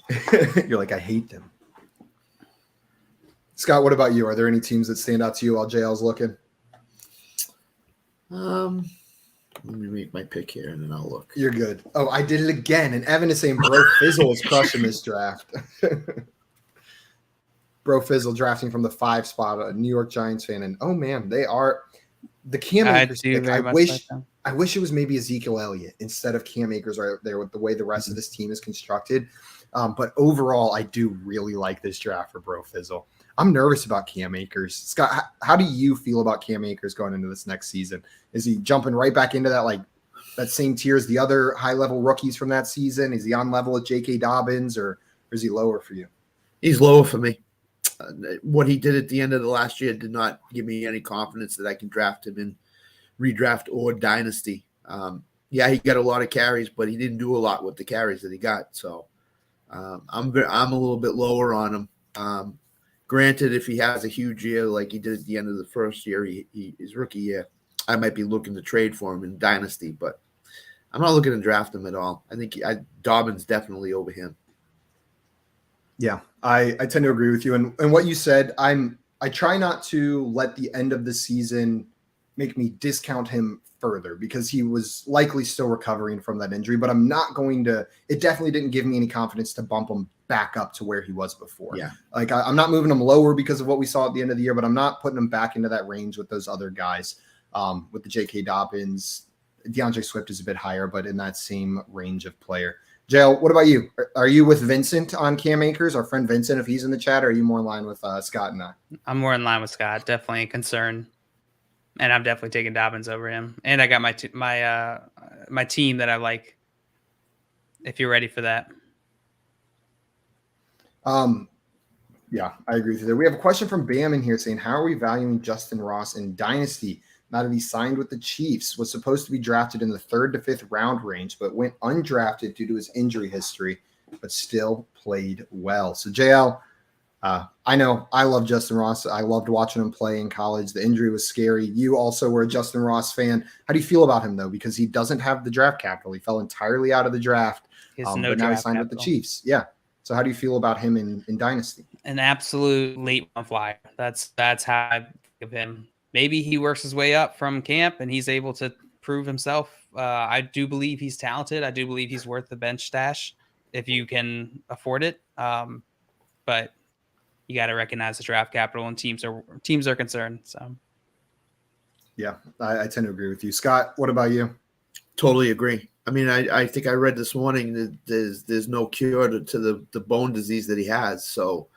You're like, I hate them. Scott, what about you? Are there any teams that stand out to you while JL's looking? Let me make my pick here and then I'll look. You're good. Oh, I did it again. And Evan is saying Bro Fizzle is crushing this draft. Bro Fizzle drafting from the 5 spot, a New York Giants fan. And oh man, they are the Cam Akers pick. I wish it was maybe Ezekiel Elliott instead of Cam Akers right there with the way the rest of this team is constructed. But overall, I do really like this draft for Bro Fizzle. I'm nervous about Cam Akers. Scott, how do you feel about Cam Akers going into this next season? Is he jumping right back into that same tier as the other high-level rookies from that season? Is he on level with J.K. Dobbins, or is he lower for you? He's lower for me. What he did at the end of the last year did not give me any confidence that I can draft him in redraft or dynasty. Yeah, he got a lot of carries, but he didn't do a lot with the carries that he got. So I'm a little bit lower on him. Granted, if he has a huge year like he did at the end of the first year, his rookie year, I might be looking to trade for him in Dynasty, but I'm not looking to draft him at all. I think Dobbins definitely over him. Yeah, I tend to agree with you. And what you said, I try not to let the end of the season make me discount him further because he was likely still recovering from that injury, but I'm not going to, it definitely didn't give me any confidence to bump him back up to where he was before. Yeah. Like I'm not moving him lower because of what we saw at the end of the year, but I'm not putting him back into that range with those other guys. With the J.K. Dobbins, DeAndre Swift is a bit higher, but in that same range of player. Jail, what about you? Are you with Vincent on Cam Akers, our friend Vincent, if he's in the chat, or are you more in line with Scott and I? I'm more in line with Scott. Definitely a concern. And I'm definitely taking Dobbins over him. And I got my team that I like, if you're ready for that. Yeah, I agree with you there. We have a question from Bam in here saying, how are we valuing Justin Ross in Dynasty? Now that he signed with the Chiefs, was supposed to be drafted in the 3rd to 5th round range, but went undrafted due to his injury history, but still played well. So JL, I know I love Justin Ross. I loved watching him play in college. The injury was scary. You also were a Justin Ross fan. How do you feel about him though? Because he doesn't have the draft capital. He fell entirely out of the draft. He has no but now he draft signed with the Chiefs. Yeah. So how do you feel about him in Dynasty? An absolute late round flyer. That's how I think of him. Maybe he works his way up from camp and he's able to prove himself. I do believe he's talented. I do believe he's worth the bench stash if you can afford it. But you got to recognize the draft capital and teams are concerned. So, yeah, I tend to agree with you, Scott. What about you? Totally agree. I mean, I think I read this morning that there's no cure to the bone disease that he has. So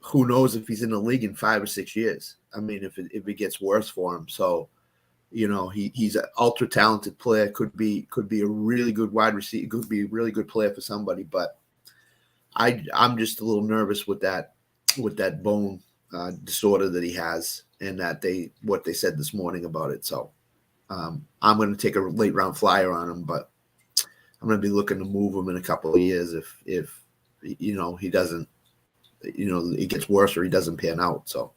who knows if he's in the league in 5 or 6 years? I mean, if it gets worse for him. So, he's an ultra talented player, could be a really good wide receiver, could be a really good player for somebody. But I'm just a little nervous with that bone disorder that he has, and what they said this morning about it. So I'm going to take a late round flyer on him, but I'm going to be looking to move him in a couple of years if he doesn't, it gets worse or he doesn't pan out. So.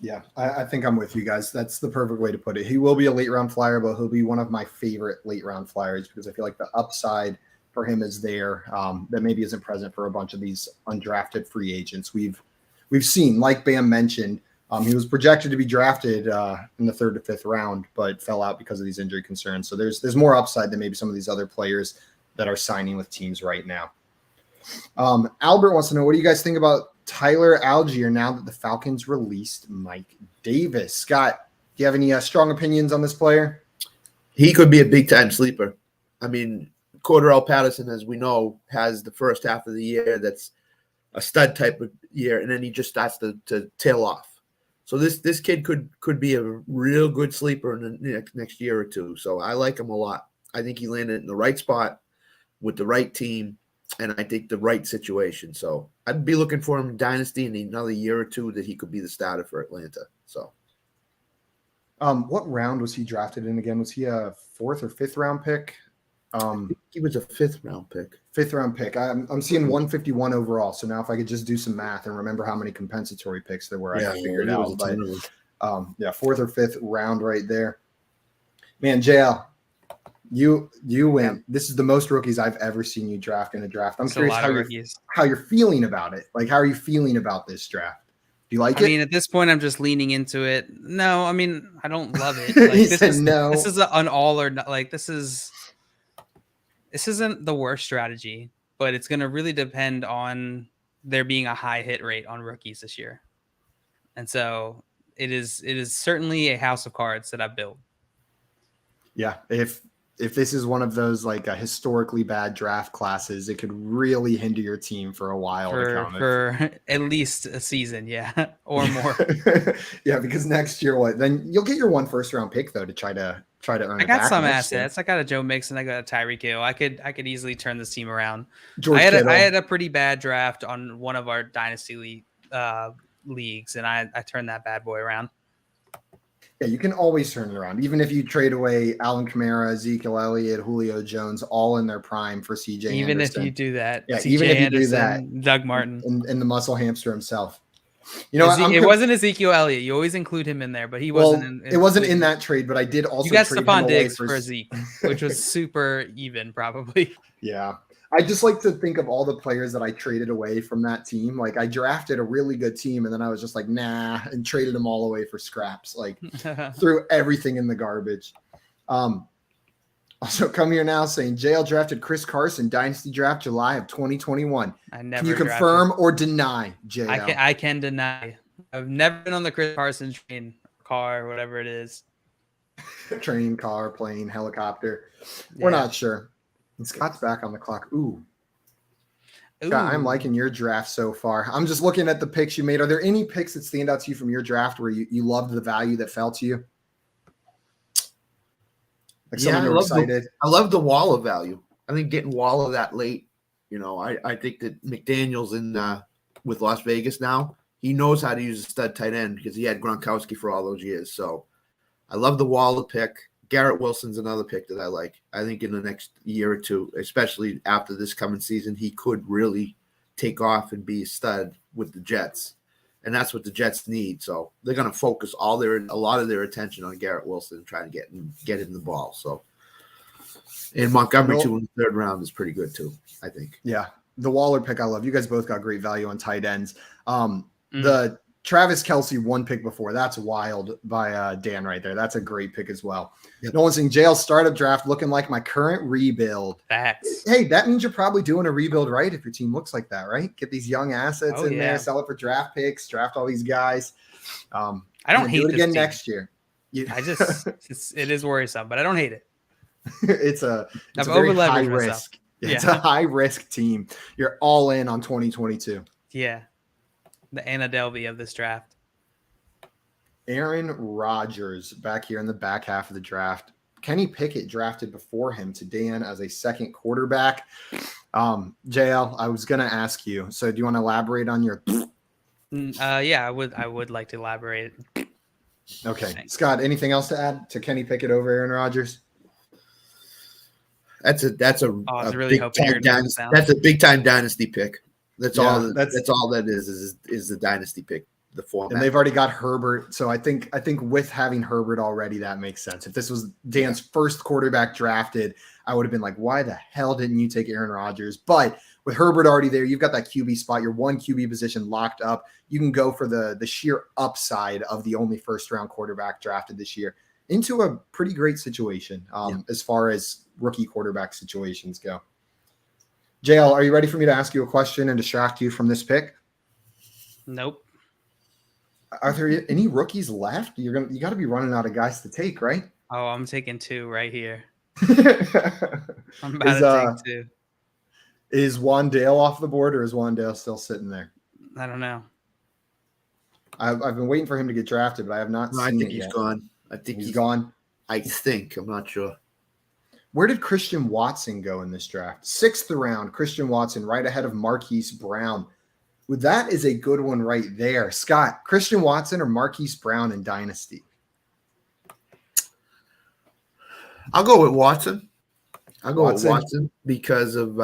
Yeah, I think I'm with you guys. That's the perfect way to put it. He will be a late round flyer, but he'll be one of my favorite late round flyers because I feel like the upside for him is there that maybe isn't present for a bunch of these undrafted free agents. We've seen, like Bam mentioned, he was projected to be drafted in the 3rd to 5th round, but fell out because of these injury concerns. So there's more upside than maybe some of these other players that are signing with teams right now. Albert wants to know, what do you guys think about Tyler Algier now that the Falcons released Mike Davis? Scott, do you have any strong opinions on this player? He could be a big-time sleeper. I mean, Cordarrelle Patterson, as we know, has the first half of the year that's a stud type of year, and then he just starts to tail off. So this kid could be a real good sleeper in the next year or two. So I like him a lot. I think he landed in the right spot with the right team, and I think the right situation. So I'd be looking for him in Dynasty in another year or two that he could be the starter for Atlanta. So, what round was he drafted in again? Was he a 4th or 5th round pick? I think he was a 5th round pick. 5th round pick. I'm seeing 151 overall. So now if I could just do some math and remember how many compensatory picks there were, I could figure it out. But 4th or 5th round right there. Man, JL, you win. This is the most rookies I've ever seen you draft in a draft. I'm curious how you're feeling about it. Like, how are you feeling about this draft? Do you like it? I mean, at this point, I'm just leaning into it. No, I mean, I don't love it. Like, this is an all or not. Like, this isn't the worst strategy, but it's going to really depend on there being a high hit rate on rookies this year. And so it is certainly a house of cards that I've built. Yeah. If this is one of those like historically bad draft classes, it could really hinder your team for a while. For at least a season. Yeah. Or more. Yeah. Because next year, then you'll get your 1 first round pick though, to try to earn. I got some assets. I got a Joe Mixon. I got a Tyreek Hill. I could easily turn this team around. I had a pretty bad draft on one of our Dynasty leagues, and I turned that bad boy around. Yeah, you can always turn it around. Even if you trade away Alvin Kamara, Ezekiel Elliott, Julio Jones, all in their prime for CJ Even Anderson. if you do that, Yeah, CJ even if you do Anderson, Doug Martin, and the muscle hamster himself. You know, it wasn't Ezekiel Elliott. You always include him in there, but he wasn't. It wasn't in that trade, but I did also you got trade Stephon him away Diggs for Zeke, which was super even, probably. Yeah. I just like to think of all the players that I traded away from that team. Like I drafted a really good team and then I was just like, nah, and traded them all away for scraps. Like threw everything in the garbage. Also come here now saying JL drafted Chris Carson, Dynasty draft July of 2021. Can you confirm or deny, JL? I can deny. I've never been on the Chris Carson train, car, whatever it is. Train, car, plane, helicopter. We're not sure. And Scott's back on the clock. Ooh. Scott, I'm liking your draft so far. I'm just looking at the picks you made. Are there any picks that stand out to you from your draft where you loved the value that fell to you? Like someone you're excited. I love the Waller value. I think getting Waller that late, you know, I think that McDaniel's in with Las Vegas now. He knows how to use a stud tight end because he had Gronkowski for all those years. So I love the Waller pick. Garrett Wilson's another pick that I like. I think in the next year or two, especially after this coming season, he could really take off and be a stud with the Jets. And that's what the Jets need. So they're going to focus a lot of their attention on Garrett Wilson and try to get him the ball. So, and Montgomery too in the third round is pretty good too, I think. Yeah. The Waller pick I love. You guys both got great value on tight ends. The Travis Kelce one pick before. That's wild by Dan right there. That's a great pick as well. Yep. No one's saying jail startup draft looking like my current rebuild. Facts. Hey, that means you're probably doing a rebuild, right? If your team looks like that, right? Get these young assets in there, sell it for draft picks, draft all these guys. I don't hate do it again team. Next year. It is worrisome, but I don't hate it. it's a very high risk. It's a high risk team. You're all in on 2022. Yeah. The Anna Delvey of this draft. Aaron Rodgers back here in the back half of the draft. Kenny Pickett drafted before him to Dan as a second quarterback. JL, I was going to ask you. So do you want to elaborate on your? Yeah, I would like to elaborate. Okay. Thanks. Scott, anything else to add to Kenny Pickett over Aaron Rodgers? That's a really that's a big time dynasty pick. That's all that is the dynasty pick, the format. And they've already got Herbert. So I think with having Herbert already, that makes sense. If this was Dan's first quarterback drafted, I would have been like, why the hell didn't you take Aaron Rodgers? But with Herbert already there, you've got that QB spot, your one QB position locked up. You can go for the sheer upside of the only first round quarterback drafted this year into a pretty great situation as far as rookie quarterback situations go. JL, are you ready for me to ask you a question and distract you from this pick? Nope. Are there any rookies left? You got to be running out of guys to take, right? Oh, I'm taking two right here. I'm about to take two. Is Wandale off the board, or is Wandale still sitting there? I don't know. I've been waiting for him to get drafted, but I have not seen it yet. Gone. I think he's gone. I think. I'm not sure. Where did Christian Watson go in this draft? 6th round, Christian Watson, right ahead of Marquise Brown. Well, that is a good one right there. Scott, Christian Watson or Marquise Brown in Dynasty? I'll go with Watson. With Watson because of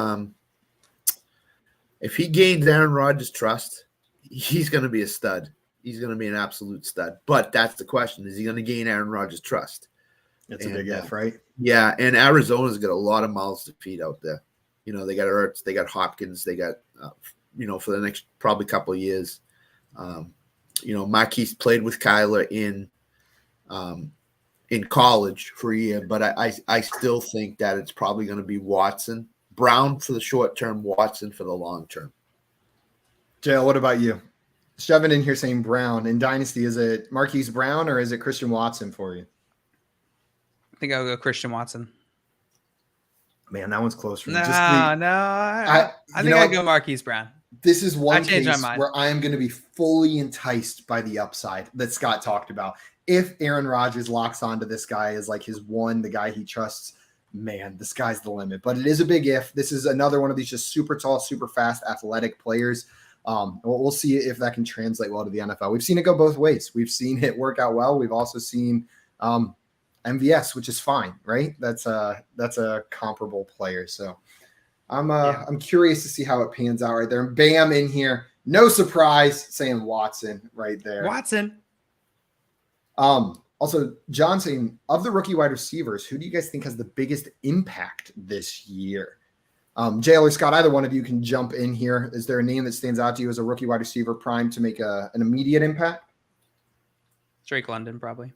if he gains Aaron Rodgers' trust, he's going to be a stud. He's going to be an absolute stud. But that's the question. Is he going to gain Aaron Rodgers' trust? That's a big F, right? Yeah, and Arizona's got a lot of mouths to feed out there. You know, they got Ertz, they got Hopkins, they got, for the next probably couple of years. Marquise played with Kyler in college for a year, but I still think that it's probably going to be Watson. Brown for the short term, Watson for the long term. JL, what about you? Shoving in here saying Brown. In Dynasty, is it Marquise Brown or is it Christian Watson for you? I think I'll go Christian Watson. Man, that one's close for me. I think I'd go Marquise Brown. This is one case where I am going to be fully enticed by the upside that Scott talked about. If Aaron Rodgers locks onto this guy as like his one, the guy he trusts, man, the sky's the limit. But it is a big if. This is another one of these just super tall, super fast, athletic players. We'll see if that can translate well to the NFL. We've seen it go both ways. We've seen it work out well. We've also seen MVS, which is fine, right? That's a comparable player. So I'm curious to see how it pans out right there. And Bam in here, no surprise, saying Watson right there. Watson. Also, John saying, of the rookie wide receivers, who do you guys think has the biggest impact this year? JL or Scott, either one of you can jump in here. Is there a name that stands out to you as a rookie wide receiver primed to make an immediate impact? Drake London, probably.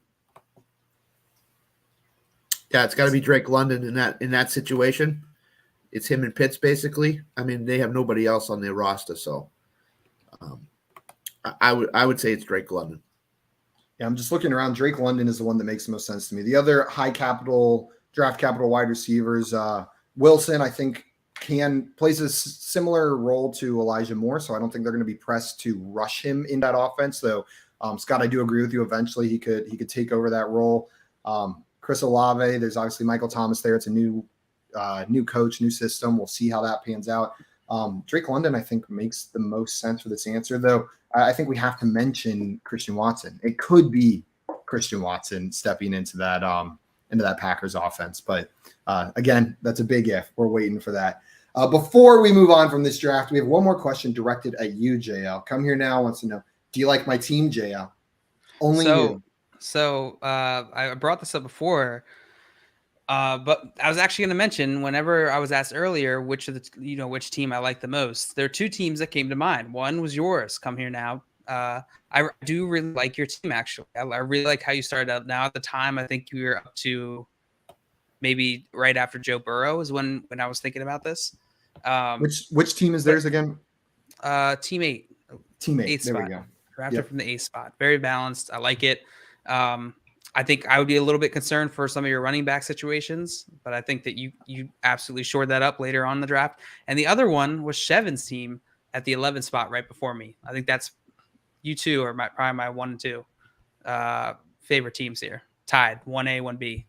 Yeah, it's got to be Drake London in that situation. It's him and Pitts, basically. I mean, they have nobody else on their roster, so I would say it's Drake London. Yeah, I'm just looking around. Drake London is the one that makes the most sense to me. The other high capital, draft capital wide receivers, Wilson, I think, plays a similar role to Elijah Moore, so I don't think they're going to be pressed to rush him in that offense. Though, Scott, I do agree with you. Eventually, he could take over that role. Chris Olave, there's obviously Michael Thomas there. It's a new coach, new system. We'll see how that pans out. Drake London, I think, makes the most sense for this answer, though. I think we have to mention Christian Watson. It could be Christian Watson stepping into that Packers offense. But again, that's a big if. We're waiting for that. Before we move on from this draft, we have one more question directed at you, JL. Come here now wants to know, do you like my team, JL? Only you. So I brought this up before. But I was actually going to mention, whenever I was asked earlier which team I like the most, there are two teams that came to mind. One was yours. Come here now. I do really like your team, actually. I really like how you started out. Now, at the time, I think you were up to maybe right after Joe Burrow is when I was thinking about this. Which team is theirs again? Team 8. Team 8. Eighth there spot. we go. Drafted from the 8th spot. Very balanced. I like it. I think I would be a little bit concerned for some of your running back situations, but I think that you absolutely shored that up later on in the draft. And the other one was Chevin's team at the 11th spot right before me. I think that's you two are probably my 1 and 2 favorite teams here. Tied 1A, 1B.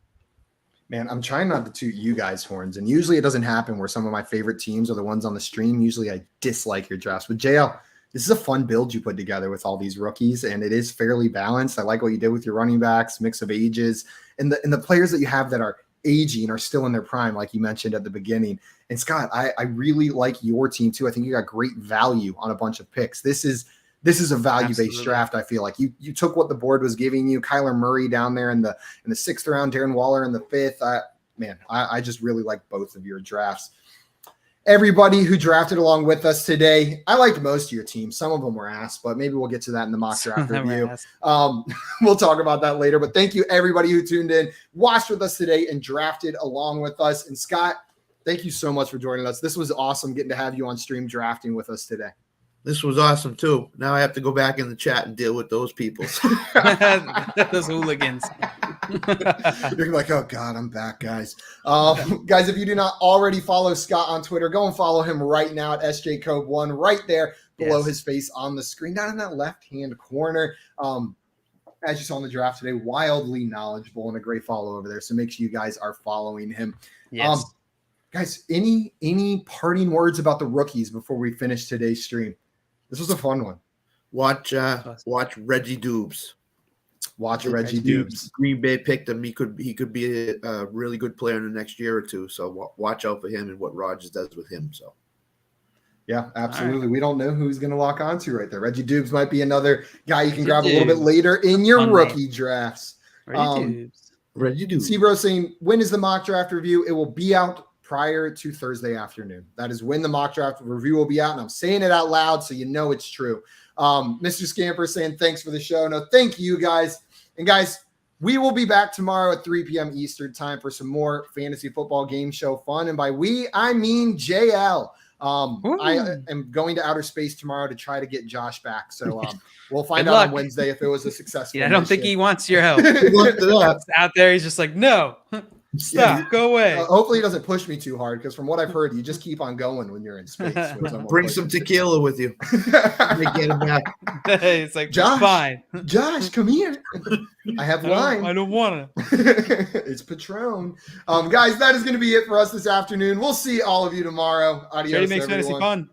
Man, I'm trying not to toot you guys' horns, and usually it doesn't happen where some of my favorite teams are the ones on the stream. Usually I dislike your drafts. But JL, this is a fun build you put together with all these rookies, and it is fairly balanced. I like what you did with your running backs, mix of ages, and the players that you have that are aging are still in their prime, like you mentioned at the beginning. And Scott, I really like your team too. I think you got great value on a bunch of picks. This is a value-based draft. I feel like you took what the board was giving you. Kyler Murray down there in the 6th round, Darren Waller in the 5th. I just really like both of your drafts. Everybody who drafted along with us today, I liked most of your team. Some of them were ass, but maybe we'll get to that in the mock draft review. We'll talk about that later. But thank you, everybody who tuned in, watched with us today, and drafted along with us. And Scott, thank you so much for joining us. This was awesome getting to have you on stream drafting with us today. This was awesome, too. Now I have to go back in the chat and deal with those people. Those hooligans. You're like, oh, God, I'm back, guys. Guys, if you do not already follow Scott on Twitter, go and follow him right now at SJCove1, right there below his face on the screen, down in that left-hand corner. As you saw in the draft today, wildly knowledgeable and a great follow over there. So make sure you guys are following him. Yes. Guys, any parting words about the rookies before we finish today's stream? This was a fun one. Watch Reggie Dubes. Watch Reggie Dubes. Green Bay picked him. He could be a really good player in the next year or two. So watch out for him and what Rodgers does with him. So, yeah, absolutely. Right. We don't know who's going to lock onto right there. Reggie Dubes might be another guy you can grab a little bit later in your rookie drafts. Reggie Dubes. Sebro saying, when is the mock draft review? It will be out prior to Thursday afternoon. That is when the mock draft review will be out, and I'm saying it out loud so you know it's true. Mr. Scamper saying thanks for the show. No, thank you, guys. And guys, we will be back tomorrow at 3 p.m. Eastern time for some more fantasy football game show fun. And by we, I mean JL. I am going to outer space tomorrow to try to get Josh back. So we'll find out on Wednesday if it was a successful I don't think he wants your help. Out there, he's just like, no. Stop, go away. Hopefully he doesn't push me too hard, because from what I've heard, you just keep on going when you're in space. Bring some tequila with you. Get him back. It's like, Josh, fine. Josh, come here. I have wine. I don't want to. It's Patron. Guys, that is going to be it for us this afternoon. We'll see all of you tomorrow. Adios, makes everyone. fantasy fun.